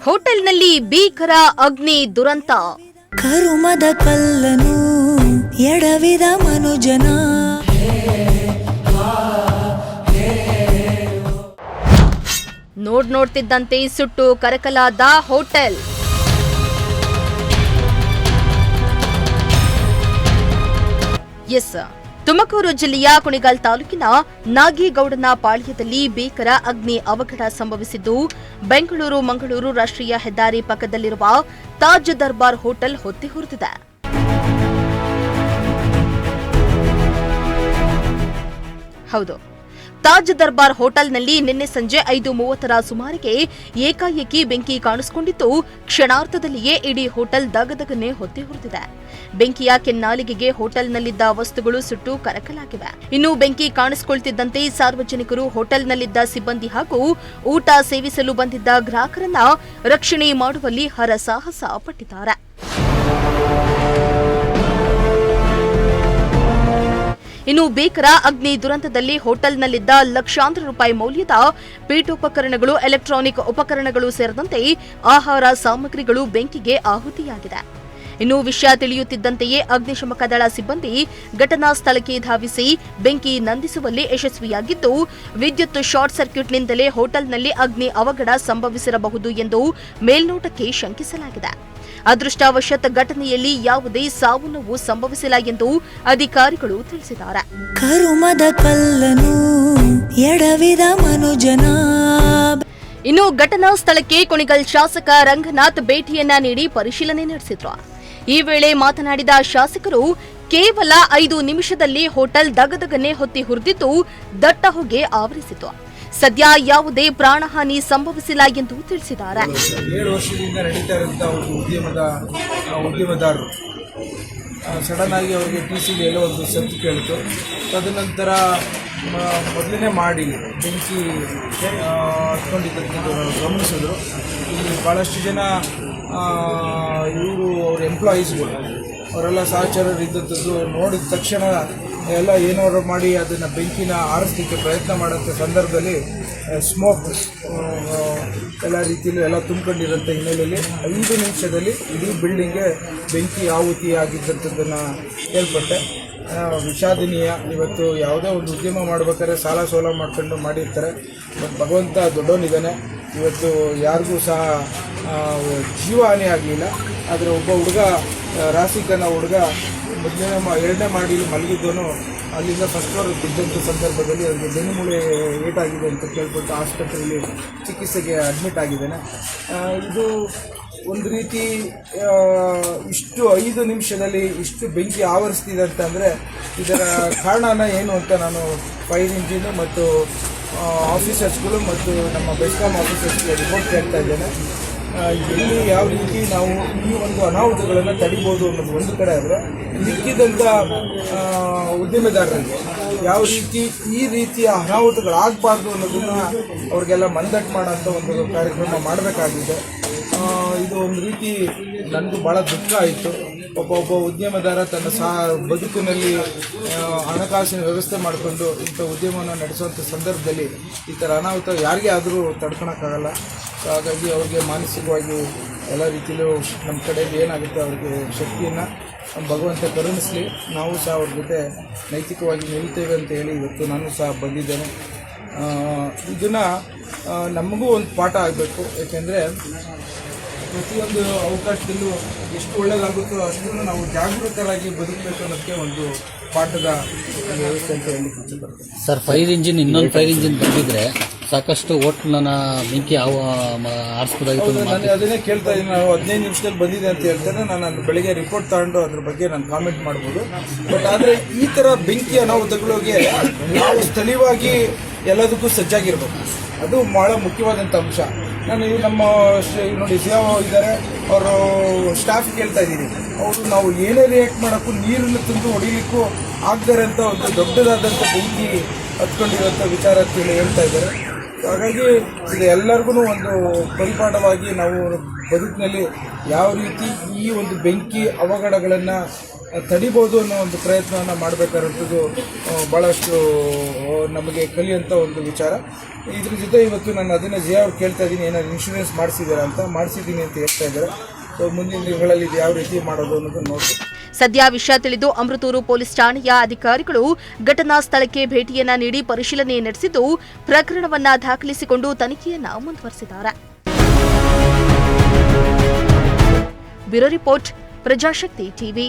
ಹೋಟೆಲ್ನಲ್ಲಿ ಭೀಕರ ಅಗ್ನಿ ದುರಂತ. ಕರುಮದ ಕಲ್ಲನು ಎಡವಿದ ಮನುಜನ. ನೋಡ್ತಿದ್ದಂತೆ ಸುಟ್ಟು ಕರಕಲಾದ ಹೋಟೆಲ್. ಎಸ್, ತುಮಕೂರು ಜಿಲ್ಲೆಯ ಕುಣಿಗಲ್ ತಾಲೂಕಿನ ನಾಗೇಗೌಡನ ಪಾಳ್ಯದಲ್ಲಿ ಭೀಕರ ಅಗ್ನಿ ಅವಘಡ ಸಂಭವಿಸಿದ್ದು, ಬೆಂಗಳೂರು ಮಂಗಳೂರು ರಾಷ್ಟ್ರೀಯ ಹೆದ್ದಾರಿ ಪಕ್ಕದಲ್ಲಿರುವ ತಾಜ್ ದರ್ಬಾರ್ ಹೋಟೆಲ್ ಹೊತ್ತಿ ಉರಿದಿದೆ. ಹೌದು, ತಾಜ್ ದರ್ಬಾರ್ ಹೋಟೆಲ್ನಲ್ಲಿ ನಿನ್ನೆ ಸಂಜೆ 5:30ರ ಸುಮಾರಿಗೆ ಏಕಾಏಕಿ ಬೆಂಕಿ ಕಾಣಿಸಿಕೊಂಡಿದ್ದು, ಕ್ಷಣಾರ್ಧದಲ್ಲಿಯೇ ಇಡೀ ಹೋಟೆಲ್ ದಗದಗನೆ ಹೊತ್ತಿ ಉರಿದಿದೆ. ಬೆಂಕಿಯ ಕೆನ್ನಾಲಿಗೆಗೆ ಹೋಟೆಲ್ನಲ್ಲಿದ್ದ ವಸ್ತುಗಳು ಸುಟ್ಟು ಕರಕಲಾಗಿವೆ. ಇನ್ನು ಬೆಂಕಿ ಕಾಣಿಸಿಕೊಳ್ತಿದ್ದಂತೆ ಸಾರ್ವಜನಿಕರು, ಹೋಟೆಲ್ನಲ್ಲಿದ್ದ ಸಿಬ್ಬಂದಿ ಹಾಗೂ ಊಟ ಸೇವಿಸಲು ಬಂದಿದ್ದ ಗ್ರಾಹಕರನ್ನ ರಕ್ಷಣೆ ಮಾಡುವಲ್ಲಿ ಹರಸಾಹಸ ಪಟ್ಟಿದ್ದಾರೆ. ಇನ್ನು ಭೀಕರ ಅಗ್ನಿ ದುರಂತದಲ್ಲಿ ಹೋಟೆಲ್ನಲ್ಲಿದ್ದ ಲಕ್ಷಾಂತರ ರೂಪಾಯಿ ಮೌಲ್ಯದ ಪೀಠೋಪಕರಣಗಳು, ಎಲೆಕ್ಟ್ರಾನಿಕ್ ಉಪಕರಣಗಳು ಸೇರಿದಂತೆ ಆಹಾರ ಸಾಮಗ್ರಿಗಳು ಬೆಂಕಿಗೆ ಆಹುತಿಯಾಗಿದೆ. ಇನ್ನು ವಿಷಯ ತಿಳಿಯುತ್ತಿದ್ದಂತೆಯೇ ಅಗ್ನಿಶಾಮಕ ದಳ ಸಿಬ್ಬಂದಿ ಘಟನಾ ಸ್ಥಳಕ್ಕೆ ಧಾವಿಸಿ ಬೆಂಕಿ ನಂದಿಸುವಲ್ಲಿ ಯಶಸ್ವಿಯಾಗಿದ್ದು, ವಿದ್ಯುತ್ ಶಾರ್ಟ್ ಸರ್ಕ್ಯೂಟ್ನಿಂದಲೇ ಹೋಟೆಲ್ನಲ್ಲಿ ಅಗ್ನಿ ಅವಘಡ ಸಂಭವಿಸಿರಬಹುದು ಎಂದು ಮೇಲ್ನೋಟಕ್ಕೆ ಶಂಕಿಸಲಾಗಿದೆ. ಅದೃಷ್ಟವಶಾತ್ ಘಟನೆಯಲ್ಲಿ ಯಾವುದೇ ಸಾವು ನೋವು ಸಂಭವಿಸಿಲ್ಲ ಎಂದು ಅಧಿಕಾರಿಗಳು ತಿಳಿಸಿದ್ದಾರೆ. ಕರುಮದ ಕಲ್ಲನು ಎಡವಿದ ಮನುಜನ. ಇನ್ನು ಘಟನಾ ಸ್ಥಳಕ್ಕೆ ಕುಣಿಗಲ್ ಶಾಸಕ ರಂಗನಾಥ್ ಭೇಟಿಯನ್ನ ನೀಡಿ ಪರಿಶೀಲನೆ ನಡೆಸಿದ್ರು. ಈ ವೇಳೆ ಮಾತನಾಡಿದ ಶಾಸಕರು, ಕೇವಲ 5 ನಿಮಿಷದಲ್ಲಿ ಹೋಟೆಲ್ ದಗದಗನೆ ಹೊತ್ತಿ ಉರಿದಿದ್ದು, ದಟ್ಟ ಹೊಗೆ ಆವರಿಸಿತು. ಸದ್ಯ ಯಾವುದೇ ಪ್ರಾಣಹಾನಿ ಸಂಭವಿಸಿಲ್ಲ ಎಂದು ತಿಳಿಸಿದ್ದಾರೆ. 7 ವರ್ಷದಿಂದ ನಡೀತಾ ಇರುವಂತಹ ಉದ್ಯಮದಾರರು ಸಡನ್ ಆಗಿ ಅವರಿಗೆ ಟಿಸಿಗೆ ಎಲ್ಲೋ ಒಂದು ಸತ್ತು ಕೇಳಿತು. ತದನಂತರ ಮೊದಲನೇ ಮಾಡಿ ಬೆಂಕಿ ಹತ್ಕೊಂಡಿದ್ದನ್ನು ಗಮನಿಸಿದ್ರು. ಇಲ್ಲಿ ಭಾಳಷ್ಟು ಜನ ಅವ್ರ ಎಂಪ್ಲಾಯೀಸ್ಗಳು ಅವರೆಲ್ಲ ಸಹಚರರು ಇದ್ದದ್ದು ನೋಡಿದ ತಕ್ಷಣ ಎಲ್ಲ ಏನಾದ್ರು ಮಾಡಿ ಅದನ್ನು ಬೆಂಕಿನ ಆರಿಸಲಿಕ್ಕೆ ಪ್ರಯತ್ನ ಮಾಡೋಂಥ ಸಂದರ್ಭದಲ್ಲಿ ಸ್ಮೋಕ್ ಎಲ್ಲ ರೀತಿಯಲ್ಲೂ ಎಲ್ಲ ತುಂಬಿಕೊಂಡಿರೋಂಥ ಹಿನ್ನೆಲೆಯಲ್ಲಿ 5 ನಿಮಿಷದಲ್ಲಿ ಇಡೀ ಬಿಲ್ಡಿಂಗ್ಗೆ ಬೆಂಕಿ ಆಹುತಿ ಆಗಿದ್ದಂಥದ್ದನ್ನು ಕೇಳ್ಪಟ್ಟೆ. ವಿಷಾದನೀಯ. ಇವತ್ತು ಯಾವುದೇ ಒಂದು ಉದ್ಯಮ ಮಾಡ್ಬೇಕಾದ್ರೆ ಸಾಲ ಸೋಲ ಮಾಡ್ಕೊಂಡು ಮಾಡಿರ್ತಾರೆ. ಬಟ್ ಭಗವಂತ ದೊಡ್ಡವನಿದ್ದಾನೆ. ಇವತ್ತು ಯಾರಿಗೂ ಸಹ ಜೀವ ಹಾನಿ ಆಗಲಿಲ್ಲ. ಆದರೆ ಒಬ್ಬ ಹುಡುಗ, ರಾಸಿಕನ ಹುಡುಗ ಎರಡನೇ ಮಾಡಿ ಮಲಗಿದ್ದನು ಅಲ್ಲಿಂದ ಫಸ್ಟ್ ಫ್ಲೋರ್ ಬಿದ್ದಂಥ ಸಂದರ್ಭದಲ್ಲಿ ಅವರಿಗೆ ಬೆನ್ನುಮೂಳೆ ಏಟಾಗಿದೆ ಅಂತ ಕೇಳ್ಬಿಟ್ಟು ಆಸ್ಪತ್ರೆಯಲ್ಲಿ ಚಿಕಿತ್ಸೆಗೆ ಅಡ್ಮಿಟ್ ಆಗಿದ್ದಾನೆ. ಇದು ಒಂದು ರೀತಿ ಇಷ್ಟು 5 ನಿಮಿಷದಲ್ಲಿ ಇಷ್ಟು ಬೆಂಕಿ ಆವರಿಸ್ತಿದೆ ಅಂತಂದರೆ ಇದರ ಕಾರಣನ ಏನು ಅಂತ ನಾನು ಫೈರ್ ಇಂಜಿನು ಮತ್ತು ಆಫೀಸರ್ಸ್ಗಳು ಮತ್ತು ನಮ್ಮ ಬೆಸ್ಕಾಂ ಆಫೀಸರ್ಸ್ಗೆ ರಿಪೋರ್ಟ್ ಕೇಳ್ತಾ ಇದ್ದೇನೆ. ಎಲ್ಲಿ ಯಾವ ರೀತಿ ನಾವು ಈ ಒಂದು ಅನಾಹುತಗಳನ್ನು ತಡಿಬೋದು ಅನ್ನೋದು ಒಂದು ಕಡೆ ಆದರೆ, ಮಿಕ್ಕಿದಂಥ ಉದ್ಯಮೆದಾರರಿಗೆ ಯಾವ ರೀತಿ ಈ ರೀತಿಯ ಅನಾಹುತಗಳಾಗಬಾರ್ದು ಅನ್ನೋದನ್ನು ಅವ್ರಿಗೆಲ್ಲ ಮಂದಟ್ಟು ಮಾಡೋಂಥ ಒಂದು ಕಾರ್ಯಕ್ರಮ ಮಾಡಬೇಕಾಗಿದೆ. ಇದು ಒಂದು ರೀತಿ ನನಗೂ ಭಾಳ ದುಃಖ ಆಯಿತು. ಒಬ್ಬ ಉದ್ಯಮದಾರ ತನ್ನ ಬದುಕಿನಲ್ಲಿ ಹಣಕಾಸಿನ ವ್ಯವಸ್ಥೆ ಮಾಡಿಕೊಂಡು ಇಂಥ ಉದ್ಯಮವನ್ನು ನಡೆಸುವಂಥ ಸಂದರ್ಭದಲ್ಲಿ ಈ ಥರ ಅನಾಹುತ ಯಾರಿಗೇ ಆದರೂ ತಡ್ಕೊಳಕ್ಕಾಗಲ್ಲ. ಹಾಗಾಗಿ ಅವ್ರಿಗೆ ಮಾನಸಿಕವಾಗಿ ಎಲ್ಲ ರೀತಿಯಲ್ಲೂ ನಮ್ಮ ಕಡೆಯಲ್ಲಿ ಏನಾಗುತ್ತೆ ಅವ್ರಿಗೆ ಶಕ್ತಿಯನ್ನು ಭಗವಂತ ಕರುಣಿಸಲಿ. ನಾವು ಸಹ ಅವ್ರ ಜೊತೆ ನೈತಿಕವಾಗಿ ನಿಲ್ತೇವೆ ಅಂತ ಹೇಳಿ ಇವತ್ತು ನಾನು ಸಹ ಬಂದಿದ್ದೇನೆ. ಇದನ್ನು ನಮಗೂ ಒಂದು ಪಾಠ ಆಗಬೇಕು. ಏಕೆಂದರೆ ಪ್ರತಿಯೊಂದು ಅವಕಾಶದಲ್ಲೂ ಎಷ್ಟು ಒಳ್ಳೆಯದಾಗುತ್ತೋ ಅಷ್ಟನ್ನು ನಾವು ಜಾಗೃತರಾಗಿ ಬದುಕಬೇಕು ಅನ್ನೋದಕ್ಕೆ ಒಂದು ಪಾಠದ ವ್ಯವಸ್ಥೆ ಅಂತ ಹೇಳಿ ಇಷ್ಟಪಡ್ತೇನೆ. ಸರ್, ಫೈರ್ ಇಂಜಿನ್ ಇನ್ನೊಂದು ಫೈರ್ ಇಂಜಿನ್ ಬಂದಿದ್ರೆ ಸಾಕಷ್ಟು ಹೋಟ್ಲನ್ನ ಬೆಂಕಿ ಆರಿಸ್ಬೋದಾಗಿತ್ತು. ನಾನು ಅದನ್ನೇ ಕೇಳ್ತಾ ಇದ್ದೀನಿ. ನಾವು 15 ನಿಮಿಷದಲ್ಲಿ ಬಂದಿದೆ ಅಂತ ಹೇಳ್ತಾರೆ. ನಾನು ಬೆಳಗ್ಗೆ ರಿಪೋರ್ಟ್ ತಗೊಂಡು ಅದ್ರ ಬಗ್ಗೆ ನಾನು ಕಾಮೆಂಟ್ ಮಾಡ್ಬೋದು. ಬಟ್ ಆದರೆ ಈ ಥರ ಬೆಂಕಿ ಅನಾಹುತಗಳಿಗೆ ನಾವು ಸ್ಥಳೀಯವಾಗಿ ಎಲ್ಲದಕ್ಕೂ ಸಜ್ಜಾಗಿರ್ಬೇಕು. ಅದು ಭಾಳ ಮುಖ್ಯವಾದಂಥ ಅಂಶ. ನಾನು ನಮ್ಮ ನೋಡಿ ಸಿಒ ಇದ್ದಾರೆ, ಅವರು ಸ್ಟಾಫ್ ಕೇಳ್ತಾ ಇದ್ದೀನಿ. ಅವರು ನಾವು ಏನೇ ರಿಯಾಕ್ಟ್ ಮಾಡೋಕ್ಕೂ ನೀರನ್ನು ತಂದು ಹೊಡಿಲಿಕ್ಕೂ ಆಗದೇ ಇರೋಂಥ ಒಂದು ದೊಡ್ಡದಾದಂಥ ಬೆಂಕಿ ಹತ್ಕೊಂಡಿರೋಂಥ ವಿಚಾರ ಹೇಳ್ತಾ ಇದ್ದಾರೆ. ಹಾಗಾಗಿ ಇದು ಎಲ್ಲರಿಗೂ ಒಂದು ಪರಿಪಾಠವಾಗಿ ನಾವು ಬದುಕಿನಲ್ಲಿ ಯಾವ ರೀತಿ ಈ ಒಂದು ಬೆಂಕಿ ಅವಘಡಗಳನ್ನು ತಡಿಬೋದು ಅನ್ನೋ ಒಂದು ಪ್ರಯತ್ನವನ್ನು ಮಾಡಬೇಕಾದಂಥದ್ದು ಭಾಳಷ್ಟು ನಮಗೆ ಕಲಿಯುವಂಥ ಒಂದು ವಿಚಾರ. ಇದ್ರ ಜೊತೆ ಇವತ್ತು ನಾನು ಅದನ್ನು ಜೆ ಅವ್ರು ಕೇಳ್ತಾ ಇದ್ದೀನಿ, ಏನಾದ್ರು ಇನ್ಶೂರೆನ್ಸ್ ಮಾಡಿಸಿದ್ದೀರಾ ಅಂತ. ಮಾಡಿಸಿದ್ದೀನಿ ಅಂತ ಹೇಳ್ತಾ ಇದ್ದಾರೆ. ಸೊ ಮುಂದಿನ ದಿನಗಳಲ್ಲಿ ಇದು ಯಾವ ರೀತಿ ಮಾಡೋದು ಅನ್ನೋದನ್ನು ನೋಡಿ. ಸದ್ಯ ವಿಷಯ ತಿಳಿದು ಅಮೃತೂರು ಪೊಲೀಸ್ ಠಾಣೆಯ ಅಧಿಕಾರಿಗಳು ಘಟನಾ ಸ್ಥಳಕ್ಕೆ ಭೇಟಿಯನ್ನ ನೀಡಿ ಪರಿಶೀಲನೆ ನಡೆಸಿದ್ದು ಪ್ರಕರಣವನ್ನ ದಾಖಲಿಸಿಕೊಂಡು ತನಿಖೆಯನ್ನ ಮುಂದುವರೆಸಿದ್ದಾರೆ. Bureau report, Prajashakti TV.